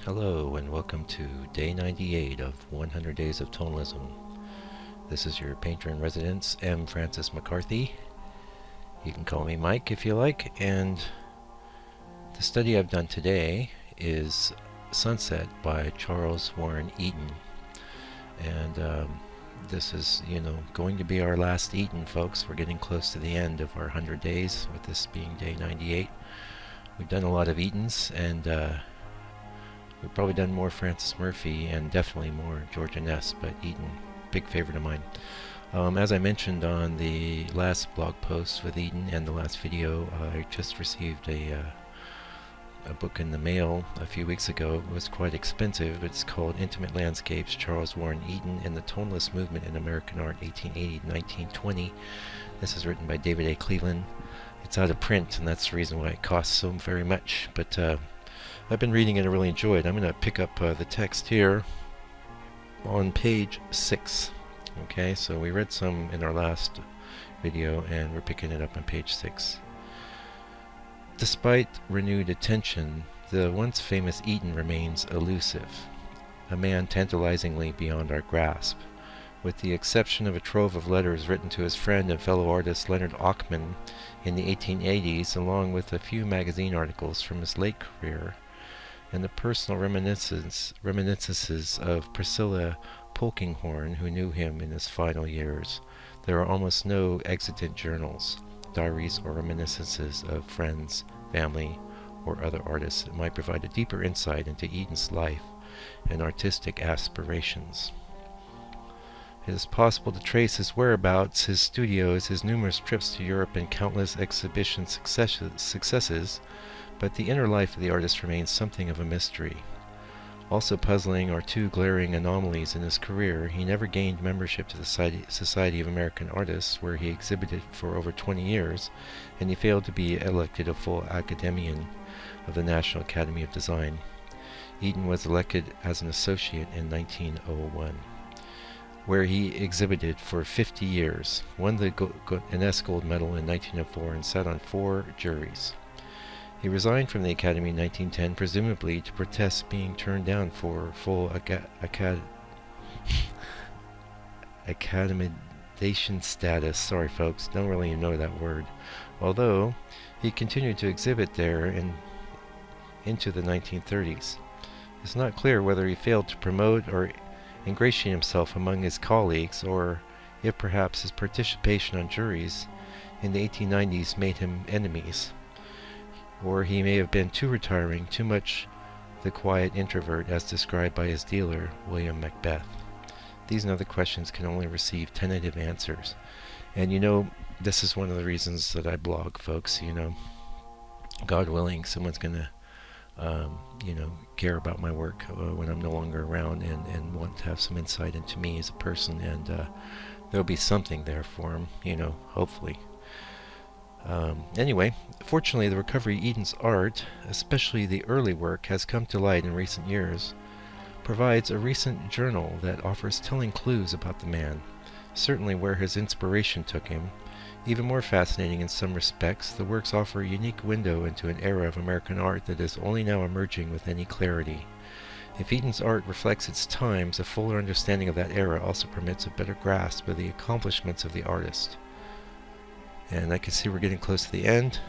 Hello and welcome to day 98 of 100 Days of Tonalism. This is your painter in residence, M. Francis McCarthy. You can call me Mike if you like, and the study I've done today is Sunset by Charles Warren Eaton. And this is, going to be our last Eaton, folks. We're getting close to the end of our 100 days, with this being day 98. We've done a lot of Eatons, and we've probably done more Francis Murphy and definitely more Georgia Ness, but Eaton, big favorite of mine. As I mentioned on the last blog post with Eaton and the last video, I just received a book in the mail a few weeks ago. It was quite expensive. It's called Intimate Landscapes, Charles Warren Eaton and the Tonalist Movement in American Art, 1880-1920. This is written by David A. Cleveland. It's out of print, and that's the reason why it costs so very much, but I've been reading it and I really enjoy it. I'm going to pick up the text here on page 6. Okay, so we read some in our last video and we're picking it up on page 6. Despite renewed attention, the once famous Eaton remains elusive, a man tantalizingly beyond our grasp. With the exception of a trove of letters written to his friend and fellow artist Leonard Auckman in the 1880s, along with a few magazine articles from his late career, and the personal reminiscences of Priscilla Polkinghorne, who knew him in his final years, there are almost no extant journals, diaries, or reminiscences of friends, family, or other artists that might provide a deeper insight into Eaton's life and artistic aspirations. It is possible to trace his whereabouts, his studios, his numerous trips to Europe, and countless exhibition successes, but the inner life of the artist remains something of a mystery. Also puzzling are two glaring anomalies in his career. He never gained membership to the Society of American Artists, where he exhibited for over 20 years, and he failed to be elected a full academician of the National Academy of Design. Eaton was elected as an associate in 1901, where he exhibited for 50 years, won the Ness Gold Medal in 1904, and sat on 4 juries. He resigned from the Academy in 1910, presumably to protest being turned down for full accreditation status. Sorry folks, don't really know that word. Although, he continued to exhibit there into the 1930s. It's not clear whether he failed to promote or ingratiate himself among his colleagues, or if perhaps his participation on juries in the 1890s made him enemies. Or he may have been too retiring, too much the quiet introvert as described by his dealer, William Macbeth. These and other questions can only receive tentative answers. And this is one of the reasons that I blog, folks. God willing, someone's going to care about my work when I'm no longer around, and want to have some insight into me as a person, and there'll be something there for him, hopefully. Anyway, fortunately the recovery of Eaton's art, especially the early work, has come to light in recent years, provides a recent journal that offers telling clues about the man, certainly where his inspiration took him. Even more fascinating in some respects, the works offer a unique window into an era of American art that is only now emerging with any clarity. If Eaton's art reflects its times, a fuller understanding of that era also permits a better grasp of the accomplishments of the artist. And I can see we're getting close to the end.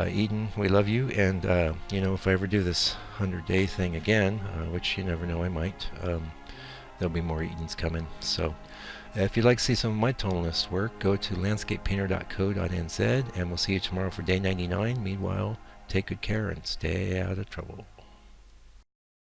Eaton, we love you, and if I ever do this 100-day thing again, which you never know, I might, there'll be more Eatons coming. So if you'd like to see some of my tonalist work, go to landscapepainter.co.nz, and we'll see you tomorrow for day 99. Meanwhile, take good care and stay out of trouble.